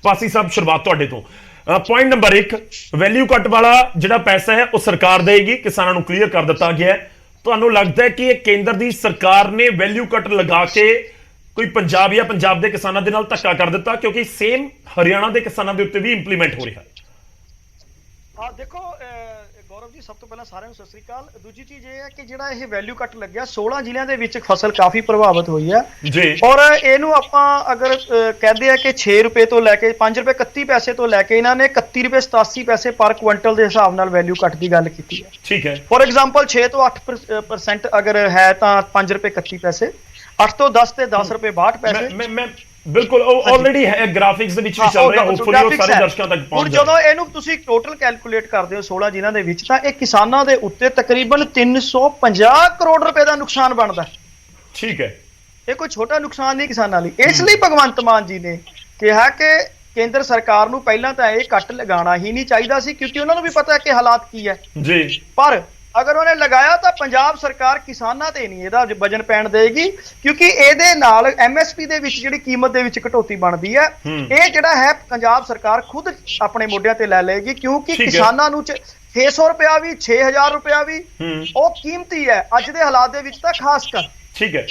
ਪਾਸੀ ਸਾਹਿਬ ਸ਼ੁਰੂਆਤ ਤੁਹਾਡੇ ਤੋਂ। ਪੁਆਇੰਟ ਨੰਬਰ 1, ਵੈਲਿਊ ਕੱਟ ਵਾਲਾ ਜਿਹੜਾ ਪੈਸਾ ਹੈ ਉਹ ਸਰਕਾਰ ਦੇਗੀ, ਕਿਸਾਨਾਂ ਨੂੰ ਕਲੀਅਰ ਕਰ ਦਿੱਤਾ ਗਿਆ ਹੈ। ਤੁਹਾਨੂੰ ਲੱਗਦਾ ਹੈ ਕਿ ਇਹ ਕੇਂਦਰ ਦੀ ਸਰਕਾਰ ਨੇ ਵੈਲਿਊ ਕੱਟ ਲਗਾ ਕੇ ਕੋਈ ਪੰਜਾਬ ਜਾਂ ਪੰਜਾਬ ਦੇ ਕਿਸਾਨਾਂ ਦੇ ਨਾਲ ਧੱਕਾ ਕਰ ਦਿੱਤਾ, ਕਿਉਂਕਿ ਸੇਮ ਹਰਿਆਣਾ ਦੇ ਕਿਸਾਨਾਂ ਦੇ ਉੱਤੇ ਵੀ ਇੰਪਲੀਮੈਂਟ ਹੋ ਰਿਹਾ ਹੈ। ਦੇਖੋ ਗੌਰਵ ਜੀ, ਸਭ ਤੋਂ ਪਹਿਲਾਂ ਸਾਰਿਆਂ ਨੂੰ ਸਤਿ ਸ੍ਰੀ ਅਕਾਲ। ਦੂਜੀ ਚੀਜ਼ ਇਹ ਹੈ ਕਿ ਜਿਹੜਾ ਇਹ ਵੈਲਿਊ ਕੱਟ ਲੱਗਿਆ 16 ਜ਼ਿਲ੍ਹਿਆਂ ਦੇ ਵਿੱਚ ਫਸਲ ਕਾਫੀ ਪ੍ਰਭਾਵਿਤ ਹੋਈ ਹੈ ਜੀ, ਔਰ ਇਹਨੂੰ ਆਪਾਂ ਅਗਰ ਕਹਿੰਦੇ ਆ ਕਿ 6 ਰੁਪਏ ਤੋਂ ਲੈ ਕੇ 5 ਰੁਪਏ 31 ਪੈਸੇ ਤੋਂ ਲੈ ਕੇ ਇਹਨਾਂ ਨੇ 31 ਰੁਪਏ 87 ਪੈਸੇ ਪਰ ਕੁਇੰਟਲ ਦੇ ਹਿਸਾਬ ਨਾਲ ਵੈਲਿਊ ਕੱਟ ਦੀ ਗੱਲ ਕੀਤੀ ਹੈ। ਠੀਕ ਹੈ। ਫੋਰ ਐਗਜ਼ਾਮਪਲ 6 ਤੋਂ 8% ਅਗਰ ਹੈ ਤਾਂ 5 ਰੁਪਏ 31 ਪੈਸੇ, 8 ਤੋਂ 10 ਤੇ 10 ਰੁਪਏ 62 ਪੈਸੇ। ਮੈਂ ਬਿਲਕੁਲ ਉਹ ਆਲਰੇਡੀ ਹੈ, ਗ੍ਰਾਫਿਕਸ ਦੇ ਵਿੱਚ ਵੀ ਚੱਲ ਰਿਹਾ, ਹੋਪਫੁਲੀ ਉਹ ਸਾਰੇ ਦਰਸ਼ਕਾਂ ਤੱਕ ਪਹੁੰਚ ਜਾਏ। ਜਦੋਂ ਇਹਨੂੰ ਤੁਸੀਂ ਟੋਟਲ ਕੈਲਕੂਲੇਟ ਕਰਦੇ ਹੋ 16 ਜ਼ਿਲ੍ਹਿਆਂ ਦੇ ਵਿੱਚ, ਤਾਂ ਇਹ ਕਿਸਾਨਾਂ ਦੇ ਉੱਤੇ ਤਕਰੀਬਨ 350 ਕਰੋੜ ਰੁਪਏ ਦਾ ਨੁਕਸਾਨ ਬਣਦਾ। ਠੀਕ ਹੈ। ਇਹ ਕੋਈ ਛੋਟਾ ਨੁਕਸਾਨ ਨਹੀਂ ਕਿਸਾਨਾਂ ਲਈ। ਇਸ ਲਈ ਭਗਵੰਤ ਮਾਨ ਜੀ ਨੇ ਕਿਹਾ ਕਿ ਕੇਂਦਰ ਸਰਕਾਰ ਨੂੰ ਪਹਿਲਾਂ ਤਾਂ ਇਹ ਕੱਟ ਲਗਾਉਣਾ ਹੀ ਨਹੀਂ ਚਾਹੀਦਾ ਸੀ, ਕਿਉਂਕਿ ਉਹਨਾਂ ਨੂੰ ਵੀ ਪਤਾ ਹੈ ਕਿ ਹਾਲਾਤ ਕੀ ਹੈ ਜੀ। ਪਰ ਅਗਰ ਉਹਨੇ ਲਗਾਇਆ ਤਾਂ ਪੰਜਾਬ ਸਰਕਾਰ ਕਿਸਾਨਾਂ ਤੇ ਨਹੀਂ ਇਹਦਾ ਵਜਨ ਪੈਣ ਦੇਗੀ, ਕਿਉਂਕਿ ਇਹਦੇ ਨਾਲ ਐਮਐਸਪੀ ਦੇ ਵਿੱਚ ਜਿਹੜੀ ਕੀਮਤ ਦੇ ਵਿੱਚ ਕਟੌਤੀ ਬਣਦੀ ਹੈ, ਇਹ ਜਿਹੜਾ ਹੈ ਪੰਜਾਬ ਸਰਕਾਰ ਖੁਦ ਆਪਣੇ ਮੋਢਿਆਂ ਤੇ ਲੈ ਲਏਗੀ, ਕਿਉਂਕਿ ਕਿਸਾਨਾਂ ਨੂੰ 600 ਰੁਪਇਆ ਵੀ 6000 ਰੁਪਇਆ ਵੀ ਉਹ ਕੀਮਤੀ ਹੈ ਅੱਜ ਦੇ ਹਾਲਾਤ ਦੇ ਵਿੱਚ ਤਾਂ ਖਾਸ ਕਰ। ਠੀਕ ਹੈ।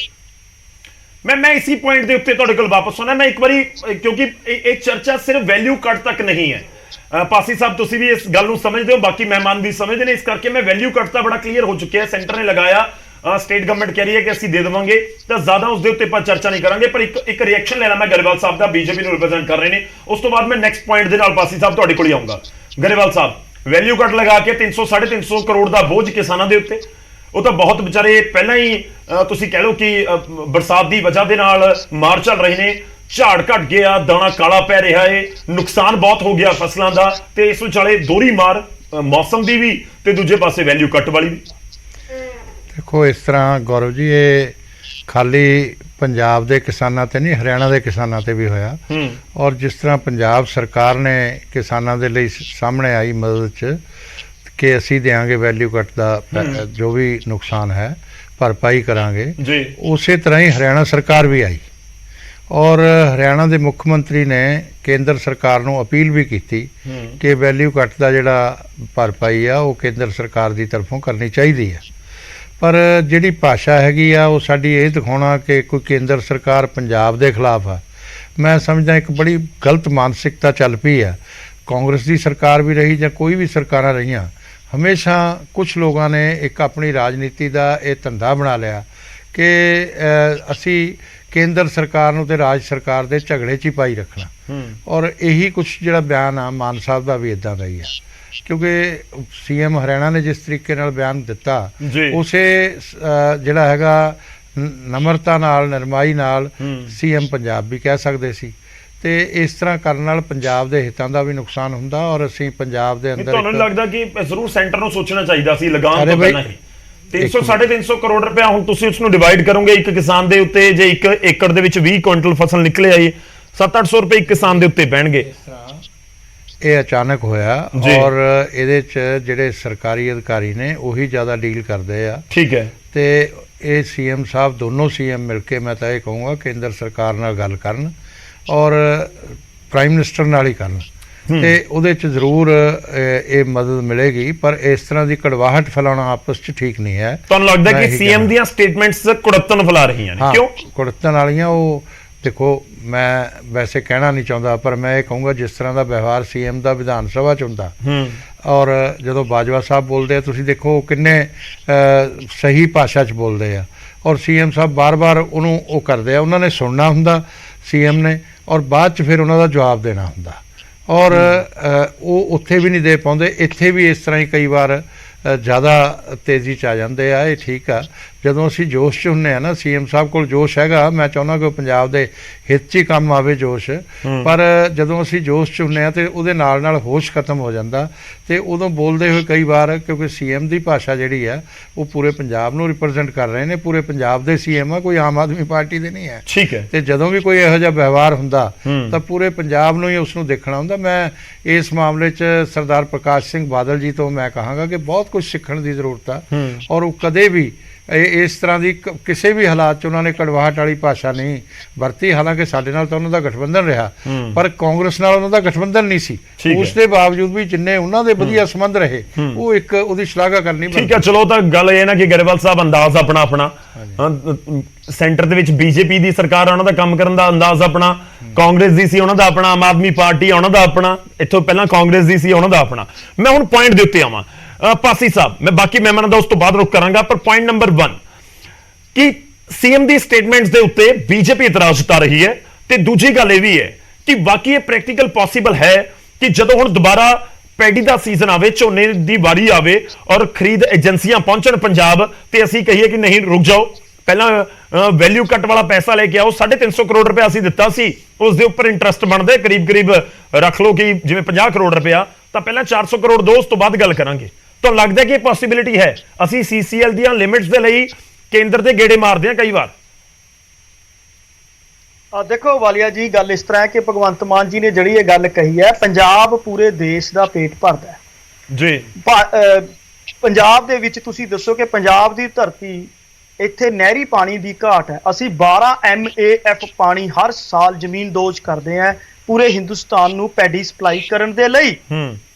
ਮੈਂ ਇसी ਪੁਆਇੰਟ ਦੇ ਉੱਤੇ ਤੁਹਾਡੇ ਕੋਲ ਵਾਪਸ ਆਉਣਾ। ਮੈਂ ਇੱਕ ਵਾਰੀ, ਕਿਉਂਕਿ ਇਹ ਚਰਚਾ ਸਿਰਫ ਵੈਲਿਊ ਕੱਟ ਤੱਕ ਨਹੀਂ ਹੈ, ਪਾਸੀ ਸਾਹਿਬ ਤੁਸੀਂ ਵੀ ਇਸ ਗੱਲ ਨੂੰ ਸਮਝਦੇ ਹੋ, ਬਾਕੀ ਮਹਿਮਾਨ ਵੀ ਸਮਝਦੇ ਨੇ, ਇਸ ਕਰਕੇ ਮੈਂ ਵੈਲਿਊ ਕੱਟ ਤਾਂ ਬੜਾ ਕਲੀਅਰ ਹੋ ਚੁੱਕਿਆ ਹੈ, ਸੈਂਟਰ ਨੇ ਲਗਾਇਆ, ਸਟੇਟ ਗਵਰਨਮੈਂਟ ਕਹਿ ਰਹੀ ਹੈ ਕਿ ਅਸੀਂ ਦੇ ਦੇਵਾਂਗੇ, ਤਾਂ ਜ਼ਿਆਦਾ ਉਸ ਦੇ ਉੱਤੇ ਆਪਾਂ ਚਰਚਾ ਨਹੀਂ ਕਰਾਂਗੇ। ਪਰ ਇੱਕ ਰਿਐਕਸ਼ਨ ਲੈਣਾ ਮੈਂ ਗਰੇਵਾਲ ਸਾਹਿਬ ਦਾ, ਬੀਜੇਪੀ ਨੂੰ ਰਿਪਰੈਜ਼ੈਂਟ ਕਰ ਰਹੇ ਨੇ, ਉਸ ਤੋਂ ਬਾਅਦ ਮੈਂ ਨੈਕਸਟ ਪੁਆਇੰਟ ਦੇ ਨਾਲ ਪਾਸੀ ਸਾਹਿਬ ਤੁਹਾਡੇ ਕੋਲ ਹੀ ਆਉਂਗਾ। ਗਰੇਵਾਲ ਸਾਹਿਬ, ਵੈਲਿਊ ਕੱਟ ਲਗਾ ਕੇ 300 350 ਕਰੋੜ ਦਾ ਬੋਝ ਕਿਸਾਨਾਂ ਦੇ ਉੱਤੇ, ਉਹ ਤਾਂ ਬਹੁਤ ਵਿਚਾਰੇ ਪਹਿਲਾਂ ਹੀ ਤੁਸੀਂ ਕਹਿ ਲਓ ਕਿ ਬਰਸਾਤ ਦੀ ਵਜ੍ਹਾ ਦੇ ਨਾਲ ਮਾਰ ਚੱਲ ਰਹੇ ਨੇ, ਝਾੜ ਘਟ ਗਿਆ, ਦਾਣਾ ਕਾਲਾ ਪੈ ਰਿਹਾ ਹੈ, ਨੁਕਸਾਨ ਬਹੁਤ ਹੋ ਗਿਆ ਫਸਲਾਂ ਦਾ, ਤੇ ਇਸ ਵਿਚਾਲੇ ਦੋਹਰੀ ਮਾਰ ਮੌਸਮ ਦੀ ਵੀ ਤੇ ਦੂਜੇ ਪਾਸੇ ਵੈਲਿਊ ਕੱਟ ਵਾਲੀ ਵੀ। ਦੇਖੋ ਇਸ ਤਰ੍ਹਾਂ ਗੌਰਵ ਜੀ, ਇਹ ਖਾਲੀ ਪੰਜਾਬ ਦੇ ਕਿਸਾਨਾਂ ਤੇ ਨਹੀਂ, ਹਰਿਆਣਾ ਦੇ ਕਿਸਾਨਾਂ ਤੇ ਵੀ ਹੋਇਆ। ਔਰ ਜਿਸ ਤਰ੍ਹਾਂ ਪੰਜਾਬ ਸਰਕਾਰ ਨੇ ਕਿਸਾਨਾਂ ਦੇ ਲਈ ਸਾਹਮਣੇ ਆਈ ਮਦਦ 'ਚ ਕਿ ਅਸੀਂ ਦੇਵਾਂਗੇ ਵੈਲਿਊ ਕੱਟ ਦਾ ਜੋ ਵੀ ਨੁਕਸਾਨ ਹੈ ਭਰਪਾਈ ਕਰਾਂਗੇ, ਉਸੇ ਤਰ੍ਹਾਂ ਹੀ ਹਰਿਆਣਾ ਸਰਕਾਰ ਵੀ ਆਈ ਔਰ ਹਰਿਆਣਾ ਦੇ ਮੁੱਖ ਮੰਤਰੀ ਨੇ ਕੇਂਦਰ ਸਰਕਾਰ ਨੂੰ ਅਪੀਲ ਵੀ ਕੀਤੀ ਕਿ ਵੈਲਿਊ ਕੱਟ ਦਾ ਜਿਹੜਾ ਭਰਪਾਈ ਆ ਉਹ ਕੇਂਦਰ ਸਰਕਾਰ ਦੀ ਤਰਫੋਂ ਕਰਨੀ ਚਾਹੀਦੀ ਹੈ। ਪਰ ਜਿਹੜੀ ਭਾਸ਼ਾ ਹੈਗੀ ਆ ਉਹ ਸਾਡੀ ਇਹ ਦਿਖਾਉਣਾ ਕਿ ਕੋਈ ਕੇਂਦਰ ਸਰਕਾਰ ਪੰਜਾਬ ਦੇ ਖਿਲਾਫ ਆ, ਮੈਂ ਸਮਝਦਾ ਇੱਕ ਬੜੀ ਗਲਤ ਮਾਨਸਿਕਤਾ ਚੱਲ ਪਈ ਆ। ਕਾਂਗਰਸ ਦੀ ਸਰਕਾਰ ਵੀ ਰਹੀ ਜਾਂ ਕੋਈ ਵੀ ਸਰਕਾਰਾਂ ਰਹੀਆਂ, ਹਮੇਸ਼ਾ ਕੁਝ ਲੋਕਾਂ ਨੇ ਇੱਕ ਆਪਣੀ ਰਾਜਨੀਤੀ ਦਾ ਇਹ ਧੰਦਾ ਬਣਾ ਲਿਆ ਕਿ ਅਸੀਂ ਕੇਂਦਰ ਸਰਕਾਰ ਨੂੰ ਤੇ ਰਾਜ ਸਰਕਾਰ ਦੇ ਝਗੜੇ 'ਚ ਹੀ ਪਾਈ ਰੱਖਣਾ। ਔਰ ਇਹੀ ਕੁਝ ਜਿਹੜਾ ਬਿਆਨ ਆ ਮਾਨ ਸਾਹਿਬ ਦਾ ਵੀ ਇਦਾਂ ਦਾ ਹੀ ਆ, ਕਿਉਂਕਿ ਸੀਐਮ ਹਰਿਆਣਾ ਨੇ ਜਿਸ ਤਰੀਕੇ ਨਾਲ ਬਿਆਨ ਦਿੱਤਾ, ਉਸੇ ਜਿਹੜਾ ਹੈਗਾ ਨਮਰਤਾ ਨਾਲ, ਨਰਮਾਈ ਨਾਲ ਸੀਐਮ ਪੰਜਾਬ ਵੀ ਕਹਿ ਸਕਦੇ ਸੀ। ਤੇ ਇਸ ਤਰ੍ਹਾਂ ਕਰਨ ਨਾਲ ਪੰਜਾਬ ਦੇ ਹਿੱਤਾਂ ਦਾ ਵੀ ਨੁਕਸਾਨ ਹੁੰਦਾ ਔਰ ਅਸੀਂ ਪੰਜਾਬ ਦੇ ਅੰਦਰ, ਤੁਹਾਨੂੰ ਲੱਗਦਾ ਕਿ ਜ਼ਰੂਰ ਸੈਂਟਰ ਨੂੰ ਸੋਚਣਾ ਚਾਹੀਦਾ ਸੀ ਲਗਾਉਣ ਤੋਂ ਪਹਿਲਾਂ ਹੀ 300 350 ਕਰੋੜ ਰੁਪਇਆ ਹੁਣ ਤੁਸੀਂ ਉਸ ਨੂੰ ਡਿਵਾਈਡ ਕਰੋਗੇ ਇੱਕ ਕਿਸਾਨ ਦੇ ਉੱਤੇ, ਜੇ 1 ਏਕੜ ਦੇ ਵਿੱਚ 20 ਕੁਇੰਟਲ ਫਸਲ ਨਿਕਲੇ ਆਈ 700-800 ਰੁਪਏ ਇੱਕ ਕਿਸਾਨ ਦੇ ਉੱਤੇ ਪੈਣਗੇ। ਇਹ ਅਚਾਨਕ ਹੋਇਆ ਔਰ ਇਹਦੇ 'ਚ ਜਿਹੜੇ ਸਰਕਾਰੀ ਅਧਿਕਾਰੀ ਨੇ ਉਹੀ ਜ਼ਿਆਦਾ ਡੀਲ ਕਰਦੇ ਆ। ਠੀਕ ਹੈ। ਤੇ ਇਹ ਸੀਐਮ ਸਾਹਿਬ, ਦੋਨੋਂ ਸੀਐਮ ਮਿਲ ਕੇ, ਮੈਂ ਤਾਂ ਇਹ ਕਹੂੰਗਾ ਕੇਂਦਰ ਸਰਕਾਰ ਨਾਲ ਗੱਲ ਕਰਨ ਔਰ ਪ੍ਰਾਈਮ ਮਿਨਿਸਟਰ ਨਾਲ ਹੀ ਕਰਨ, ਤੇ ਉਹਦੇ 'ਚ ਜ਼ਰੂਰ ਇਹ ਮਦਦ ਮਿਲੇਗੀ। ਪਰ ਇਸ ਤਰ੍ਹਾਂ ਦੀ ਕੜਵਾਹਟ ਫੈਲਾਉਣਾ ਆਪਸ 'ਚ ਠੀਕ ਨਹੀਂ ਹੈ। ਤੁਹਾਨੂੰ ਲੱਗਦਾ ਕਿ ਸੀਐਮ ਦੀਆਂ ਸਟੇਟਮੈਂਟਸ ਕੁੜੱਤਣ ਫੈਲਾ ਰਹੀਆਂ ਨੇ? ਕਿਉਂ ਕੁੜੱਤਣ ਵਾਲੀਆਂ? ਉਹ ਦੇਖੋ, ਮੈਂ ਵੈਸੇ ਕਹਿਣਾ ਨਹੀਂ ਚਾਹੁੰਦਾ, ਪਰ ਮੈਂ ਇਹ ਕਹੂੰਗਾ ਜਿਸ ਤਰ੍ਹਾਂ ਦਾ ਵਿਵਹਾਰ ਸੀਐਮ ਦਾ ਵਿਧਾਨ ਸਭਾ 'ਚ ਹੁੰਦਾ ਔਰ ਜਦੋਂ ਬਾਜਵਾ ਸਾਹਿਬ ਬੋਲਦੇ ਆ, ਤੁਸੀਂ ਦੇਖੋ ਕਿੰਨੇ ਸਹੀ ਭਾਸ਼ਾ 'ਚ ਬੋਲਦੇ ਆ ਔਰ ਸੀਐਮ ਸਾਹਿਬ ਬਾਰ-ਬਾਰ ਉਹਨੂੰ ਉਹ ਕਰਦੇ ਆ, ਉਹਨਾਂ ਨੇ ਸੁਣਨਾ ਹੁੰਦਾ ਸੀਐਮ ਨੇ ਔਰ ਬਾਅਦ 'ਚ ਫਿਰ ਉਹਨਾਂ ਦਾ ਜਵਾਬ ਦੇਣਾ ਹੁੰਦਾ ਔਰ ਉਹ ਉੱਥੇ ਵੀ ਨਹੀਂ ਦੇ ਪਾਉਂਦੇ। ਇੱਥੇ ਵੀ ਇਸ ਤਰ੍ਹਾਂ ਹੀ ਕਈ ਵਾਰ ਜ਼ਿਆਦਾ ਤੇਜ਼ੀ 'ਚ ਆ ਜਾਂਦੇ ਆ। ਇਹ ਠੀਕ ਆ, ਜਦੋਂ ਅਸੀਂ ਜੋਸ਼ 'ਚ ਹੁੰਦੇ ਆ ਨਾ, ਸੀਐਮ ਸਾਹਿਬ ਕੋਲ ਜੋਸ਼ ਹੈਗਾ, ਮੈਂ ਚਾਹੁੰਦਾ ਕਿ ਪੰਜਾਬ ਦੇ ਹਿੱਤ 'ਚ ਹੀ ਕੰਮ ਆਵੇ ਜੋਸ਼, ਪਰ ਜਦੋਂ ਅਸੀਂ ਜੋਸ਼ 'ਚ ਹੁੰਦੇ ਆ ਤੇ ਉਹਦੇ ਨਾਲ ਨਾਲ ਹੋਸ਼ ਖਤਮ ਹੋ ਜਾਂਦਾ ਤੇ ਉਦੋਂ ਬੋਲਦੇ ਹੋਏ ਕਈ ਵਾਰ, ਕਿਉਂਕਿ ਸੀਐਮ ਦੀ ਭਾਸ਼ਾ ਜਿਹੜੀ ਆ ਉਹ ਪੂਰੇ ਪੰਜਾਬ ਨੂੰ ਰਿਪਰੈਜ਼ੈਂਟ ਕਰ ਰਹੇ ਨੇ, ਪੂਰੇ ਪੰਜਾਬ ਦੇ ਸੀਐਮ ਆ, ਕੋਈ ਆਮ ਆਦਮੀ ਪਾਰਟੀ ਦੇ ਨਹੀਂ ਹੈ। ਠੀਕ ਹੈ। ਤੇ ਜਦੋਂ ਵੀ ਕੋਈ ਇਹੋ ਜਿਹਾ ਵਿਵਹਾਰ ਹੁੰਦਾ ਤਾਂ ਪੂਰੇ ਪੰਜਾਬ ਨੂੰ ਹੀ ਉਸ ਨੂੰ ਦੇਖਣਾ ਹੁੰਦਾ। ਮੈਂ ਇਸ ਮਾਮਲੇ 'ਚ ਸਰਦਾਰ ਪ੍ਰਕਾਸ਼ ਸਿੰਘ ਬਾਦਲ ਜੀ ਤੋਂ ਮੈਂ ਕਹਾਂਗਾ ਕਿ ਬਹੁਤ ਕੁਝ ਸਿੱਖਣ ਦੀ ਜ਼ਰੂਰਤ ਆ ਔਰ ਉਹ ਕਦੇ ਵੀ ਇਸ ਤਰ੍ਹਾਂ ਦੀ ਕਿਸੇ ਵੀ ਹਾਲਾਤ 'ਚ ਉਹਨਾਂ ਨੇ ਕੜਵਾਹਟ ਵਾਲੀ ਭਾਸ਼ਾ ਨਹੀਂ ਵਰਤੀ। ਹਾਲਾਂਕਿ ਸਾਡੇ ਨਾਲ ਤਾਂ ਉਹਨਾਂ ਦਾ ਗਠਬੰਧਨ ਰਿਹਾ, ਪਰ ਕਾਂਗਰਸ ਨਾਲ ਉਹਨਾਂ ਦਾ ਗਠਬੰਧਨ ਨਹੀਂ ਸੀ। ਉਸ ਦੇ ਬਾਵਜੂਦ ਵੀ ਜਿੰਨੇ ਉਹਨਾਂ ਦੇ ਵਧੀਆ ਸੰਬੰਧ ਰਹੇ, ਉਹ ਇੱਕ ਉਹਦੀ ਸ਼ਲਾਘਾ ਕਰਨੀ। ਠੀਕ ਹੈ, ਚਲੋ ਤਾਂ ਗੱਲ ਇਹ ਨਾ ਕਿ ਗਰੇਵਾਲ ਸਾਹਿਬ ਅੰਦਾਜ਼ ਆਪਣਾ ਸੈਂਟਰ ਦੇ ਵਿੱਚ ਬੀਜੇਪੀ ਦੀ ਸਰਕਾਰ, ਉਹਨਾਂ ਦਾ ਕੰਮ ਕਰਨ ਦਾ ਅੰਦਾਜ਼ ਆਪਣਾ, ਕਾਂਗਰਸ ਦੀ ਸੀ ਉਹਨਾਂ ਦਾ ਆਪਣਾ, ਆਮ ਆਦਮੀ ਪਾਰਟੀ ਉਹਨਾਂ ਦਾ ਆਪਣਾ, ਇੱਥੋਂ ਪਹਿਲਾਂ ਕਾਂਗਰਸ ਦੀ ਸੀ ਉਹਨਾਂ ਦਾ ਆਪਣਾ। ਮੈਂ ਹੁਣ ਪੁਆਇੰਟ ਦੇ ਉੱਤੇ ਆਵਾਂ ਪਾਸੀ ਸਾਹਿਬ, ਮੈਂ ਬਾਕੀ ਮਹਿਮਾਨਾਂ ਦਾ ਉਸ ਤੋਂ ਬਾਅਦ ਰੁਕ ਕਰਾਂਗਾ, ਪਰ ਪੁਆਇੰਟ ਨੰਬਰ 1 ਕਿ ਸੀਐਮ ਦੀ ਸਟੇਟਮੈਂਟਸ ਦੇ ਉੱਤੇ ਬੀਜੇਪੀ ਇਤਰਾਜ਼ ਜਤਾ ਰਹੀ ਹੈ, ਤੇ ਦੂਜੀ ਗੱਲ ਇਹ ਵੀ ਹੈ ਕਿ ਬਾਕੀ ਇਹ ਪ੍ਰੈਕਟੀਕਲ ਪੋਸੀਬਲ ਹੈ ਕਿ ਜਦੋਂ ਹੁਣ ਦੁਬਾਰਾ ਪੈਡੀ ਦਾ ਸੀਜ਼ਨ ਆਵੇ, ਝੋਨੇ ਦੀ ਵਾਰੀ ਆਵੇ ਔਰ ਖਰੀਦ ਏਜੰਸੀਆਂ ਪਹੁੰਚਣ ਪੰਜਾਬ, ਤੇ ਅਸੀਂ ਕਹੀਏ ਕਿ ਨਹੀਂ ਰੁਕ ਜਾਓ, ਪਹਿਲਾਂ ਵੈਲਿਊ ਕੱਟ ਵਾਲਾ ਪੈਸਾ ਲੈ ਕੇ ਆਓ, 350 ਕਰੋੜ ਰੁਪਏ ਅਸੀਂ ਦਿੱਤਾ ਸੀ, ਉਸ ਦੇ ਉੱਪਰ ਇੰਟਰਸਟ ਬਣਦਾ ਕਰੀਬ ਰੱਖ ਲਓ ਕਿ ਜਿਵੇਂ 50 ਕਰੋੜ ਰੁਪਇਆ, ਤਾਂ ਪਹਿਲਾਂ 400 ਕਰੋੜ ਦੋ, ਉਸ ਤੋਂ ਬਾਅਦ ਗੱਲ ਕਰਾਂਗੇ। ਤਾਂ ਲੱਗਦਾ ਕਿ ਇਹ ਪੋਸੀਬਿਲਿਟੀ ਹੈ, ਅਸੀਂ ਸੀਸੀਐਲ ਦੀਆਂ ਲਿਮਿਟਸ ਦੇ ਲਈ ਕੇਂਦਰ ਦੇ ਗੇੜੇ ਮਾਰਦੇ ਹਾਂ ਕਈ ਵਾਰ। ਦੇਖੋ ਵਾਲੀਆ ਜੀ, ਗੱਲ ਇਸ ਤਰ੍ਹਾਂ ਹੈ ਕਿ ਭਗਵੰਤ ਮਾਨ ਜੀ ਨੇ ਜਿਹੜੀ ਇਹ ਗੱਲ ਕਹੀ ਹੈ, ਪੰਜਾਬ ਪੂਰੇ ਦੇਸ਼ ਦਾ ਪੇਟ ਭਰਦਾ ਹੈ ਜੀ। ਪੰਜਾਬ ਦੇ ਵਿੱਚ ਤੁਸੀਂ ਦੱਸੋ ਕਿ ਪੰਜਾਬ ਦੀ ਧਰਤੀ, ਇੱਥੇ ਨਹਿਰੀ ਪਾਣੀ ਦੀ ਘਾਟ ਹੈ। ਅਸੀਂ 12 MAF ਪਾਣੀ ਹਰ ਸਾਲ ਜ਼ਮੀਨ ਦੋਜ ਕਰਦੇ ਹਾਂ ਪੂਰੇ ਹਿੰਦੁਸਤਾਨ ਨੂੰ ਪੈਡੀ ਸਪਲਾਈ ਕਰਨ ਦੇ ਲਈ,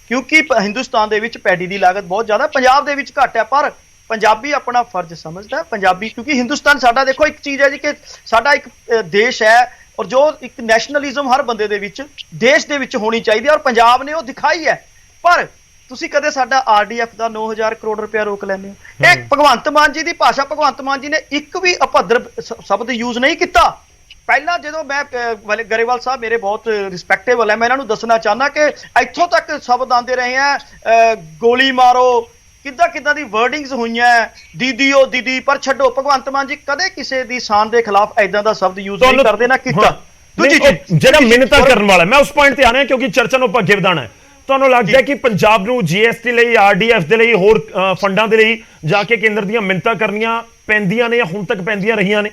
ਕਿਉਂਕਿ ਹਿੰਦੁਸਤਾਨ ਦੇ ਵਿੱਚ ਪੈਡੀ ਦੀ ਲਾਗਤ ਬਹੁਤ ਜ਼ਿਆਦਾ, ਪੰਜਾਬ ਦੇ ਵਿੱਚ ਘੱਟ ਹੈ। ਪਰ ਪੰਜਾਬੀ ਆਪਣਾ ਫਰਜ਼ ਸਮਝਦਾ, ਪੰਜਾਬੀ, ਕਿਉਂਕਿ ਹਿੰਦੁਸਤਾਨ ਸਾਡਾ, ਦੇਖੋ ਇੱਕ ਚੀਜ਼ ਹੈ ਜੀ ਕਿ ਸਾਡਾ ਇੱਕ ਦੇਸ਼ ਹੈ, ਔਰ ਜੋ ਇੱਕ ਨੈਸ਼ਨਲਿਜ਼ਮ ਹਰ ਬੰਦੇ ਦੇ ਵਿੱਚ, ਦੇਸ਼ ਦੇ ਵਿੱਚ ਹੋਣੀ ਚਾਹੀਦੀ ਹੈ, ਔਰ ਪੰਜਾਬ ਨੇ ਉਹ ਦਿਖਾਈ ਹੈ। ਪਰ ਤੁਸੀਂ ਕਦੇ ਸਾਡਾ RDF ਦਾ 9000 ਕਰੋੜ ਰੁਪਇਆ ਰੋਕ ਲੈਂਦੇ ਹੋ। ਇਹ ਭਗਵੰਤ ਮਾਨ ਜੀ ਦੀ ਭਾਸ਼ਾ, ਭਗਵੰਤ ਮਾਨ ਜੀ ਨੇ ਇੱਕ ਵੀ ਅਭੱਦਰ ਸ਼ਬਦ ਯੂਜ਼ ਨਹੀਂ ਕੀਤਾ। ਪਹਿਲਾਂ ਜਦੋਂ ਮੈਂ ਗਰੇਵਾਲ ਸਾਹਿਬ ਮੇਰੇ ਬਹੁਤ ਰਿਸਪੈਕਟੇਬਲ ਹੈ, ਮੈਂ ਇਹਨਾਂ ਨੂੰ ਦੱਸਣਾ ਚਾਹੁੰਦਾ ਕਿ ਇੱਥੋਂ ਤੱਕ ਸ਼ਬਦ ਆਉਂਦੇ ਰਹੇ ਆ, ਗੋਲੀ ਮਾਰੋ, ਕਿੱਦਾਂ ਦੀ ਵਰਡਿੰਗਸ ਹੋਈਆਂ, ਦੀਦੀਓ ਦੀਦੀ, ਪਰ ਛੱਡੋ, ਭਗਵੰਤ ਮਾਨ ਜੀ ਕਦੇ ਕਿਸੇ ਦੀ ਸ਼ਾਨ ਦੇ ਖਿਲਾਫ ਐਦਾਂ ਦਾ ਸ਼ਬਦ ਯੂਜ਼ ਨਹੀਂ ਕਰਦੇ ਨਾ ਕੀਤਾ। ਦੂਜੀ ਜਿਹੜਾ ਮਿਹਨਤਾਂ ਕਰਨ ਵਾਲਾ, ਮੈਂ ਉਸ ਪੁਆਇੰਟ ਤੇ ਆਣਾ ਕਿਉਂਕਿ ਚਰਚਾ ਨੂੰ ਅੱਗੇ ਵਧਾਉਣਾ ਹੈ। ਤੁਹਾਨੂੰ ਲੱਗਦਾ ਹੈ ਕਿ ਪੰਜਾਬ ਨੂੰ GST ਲਈ, RDF ਦੇ ਲਈ, ਹੋਰ ਫੰਡਾਂ ਦੇ ਲਈ ਜਾ ਕੇ ਕੇਂਦਰ ਦੀਆਂ ਮਿਹਨਤਾਂ ਕਰਨੀਆਂ ਪੈਂਦੀਆਂ ਨੇ ਜਾਂ ਹੁਣ ਤੱਕ ਪੈਂਦੀਆਂ ਰਹੀਆਂ ਨੇ?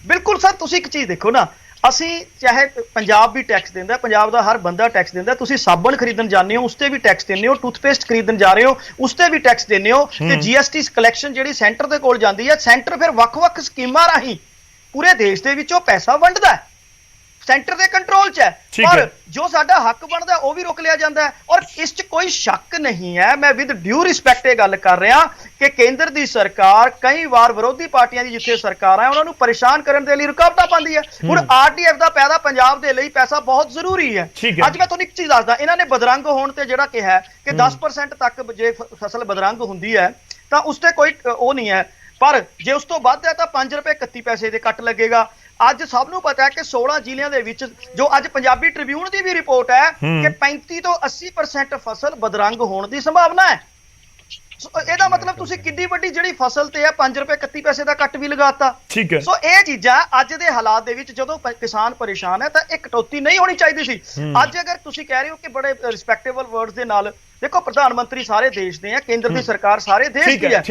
ਬਿਲਕੁਲ ਸਰ, ਤੁਸੀਂ ਇੱਕ ਚੀਜ਼ ਦੇਖੋ ਨਾ, ਅਸੀਂ ਚਾਹੇ ਪੰਜਾਬ ਵੀ ਟੈਕਸ ਦਿੰਦਾ, ਪੰਜਾਬ ਦਾ ਹਰ ਬੰਦਾ ਟੈਕਸ ਦਿੰਦਾ, ਤੁਸੀਂ ਸਾਬਣ ਖਰੀਦਣ ਜਾਂਦੇ ਹੋ ਉਸ ਤੇ ਵੀ ਟੈਕਸ ਦਿੰਦੇ ਹੋ, ਟੂਥਪੇਸਟ ਖਰੀਦਣ ਜਾ ਰਹੇ ਹੋ ਉਸ ਤੇ ਵੀ ਟੈਕਸ ਦਿੰਦੇ ਹੋ, ਤੇ GST ਕਲੈਕਸ਼ਨ ਜਿਹੜੀ ਸੈਂਟਰ ਦੇ ਕੋਲ ਜਾਂਦੀ ਹੈ, ਸੈਂਟਰ ਫਿਰ ਵੱਖ-ਵੱਖ ਸਕੀਮਾਂ ਰਾਹੀਂ ਪੂਰੇ ਦੇਸ਼ ਦੇ ਵਿੱਚ ਉਹ ਪੈਸਾ ਵੰਡਦਾ ਹੈ, ਸੈਂਟਰ ਦੇ ਕੰਟਰੋਲ 'ਚ ਹੈ। ਪਰ ਜੋ ਸਾਡਾ ਹੱਕ ਬਣਦਾ ਉਹ ਵੀ ਰੋਕ ਲਿਆ ਜਾਂਦਾ ਹੈ, ਔਰ ਇਸ 'ਚ ਕੋਈ ਸ਼ੱਕ ਨਹੀਂ ਹੈ, ਮੈਂ ਵਿਦ ਡਿਊ ਰਿਸਪੈਕਟ ਇਹ ਗੱਲ ਕਰ ਰਿਹਾ ਕਿ ਕੇਂਦਰ ਦੀ ਸਰਕਾਰ ਕਈ ਵਾਰ ਵਿਰੋਧੀ ਪਾਰਟੀਆਂ ਦੀ ਜਿੱਥੇ ਸਰਕਾਰਾਂ ਹੈ ਉਹਨਾਂ ਨੂੰ ਪਰੇਸ਼ਾਨ ਕਰਨ ਦੇ ਲਈ ਰੁਕਾਵਟਾਂ ਪਾਉਂਦੀ ਹੈ। ਹੁਣ RDF ਦਾ ਪੈਦਾ ਪੰਜਾਬ ਦੇ ਲਈ ਪੈਸਾ ਬਹੁਤ ਜ਼ਰੂਰੀ ਹੈ। ਅੱਜ ਮੈਂ ਤੁਹਾਨੂੰ ਇੱਕ ਚੀਜ਼ ਦੱਸਦਾ, ਇਹਨਾਂ ਨੇ ਬਦਰੰਗ ਹੋਣ ਤੇ ਜਿਹੜਾ ਕਿਹਾ ਕਿ 10% ਤੱਕ ਜੇ ਫਸਲ ਬਦਰੰਗ ਹੁੰਦੀ ਹੈ ਤਾਂ ਉਸ ਤੇ ਕੋਈ ਉਹ ਨਹੀਂ ਹੈ, ਪਰ ਜੇ ਉਸ ਤੋਂ ਵੱਧ ਹੈ ਤਾਂ 5 ਰੁਪਏ 31 ਪੈਸੇ ਦੇ ਕੱਟ ਲੱਗੇਗਾ। ਅੱਜ ਸਭ ਨੂੰ ਪਤਾ ਹੈ ਕਿ 16 ਜ਼ਿਲ੍ਹਿਆਂ ਦੇ ਵਿੱਚ, ਜੋ ਅੱਜ ਪੰਜਾਬੀ ਟ੍ਰਿਬਿਊਨ ਦੀ ਵੀ ਰਿਪੋਰਟ ਹੈ ਕਿ 35 ਤੋਂ 80% ਫਸਲ ਬਦਰੰਗ ਹੋਣ ਦੀ ਸੰਭਾਵਨਾ ਹੈ। ਇਹਦਾ ਮਤਲਬ ਤੁਸੀਂ ਕਿੰਨੀ ਵੱਡੀ ਜਿਹੜੀ ਫਸਲ ਤੇ ਹੈ 5 ਰੁਪਏ 31 ਪੈਸੇ ਦਾ ਕੱਟ ਵੀ ਲਗਾਤਾ। ਠੀਕ ਹੈ। ਸੋ ਇਹ ਚੀਜ਼ਾਂ ਅੱਜ ਦੇ ਹਾਲਾਤ ਦੇ ਵਿੱਚ ਜਦੋਂ ਕਿਸਾਨ ਪਰੇਸ਼ਾਨ ਹੈ ਤਾਂ ਇਹ ਕਟੌਤੀ ਨਹੀਂ ਹੋਣੀ ਚਾਹੀਦੀ ਸੀ। ਅੱਜ ਅਗਰ ਤੁਸੀਂ ਕਹਿ ਰਹੇ ਹੋ ਕਿ ਬੜੇ ਰਿਸਪੈਕਟੇਬਲ ਵਰਡਸ ਦੇ ਨਾਲ, ਦੇਖੋ ਪ੍ਰਧਾਨ ਮੰਤਰੀ ਸਾਰੇ ਦੇਸ਼ ਦੇ ਆ, ਕੇਂਦਰ ਦੀ ਸਰਕਾਰ ਸਾਰੇ ਦੇਸ਼ ਦੀ ਹੈ।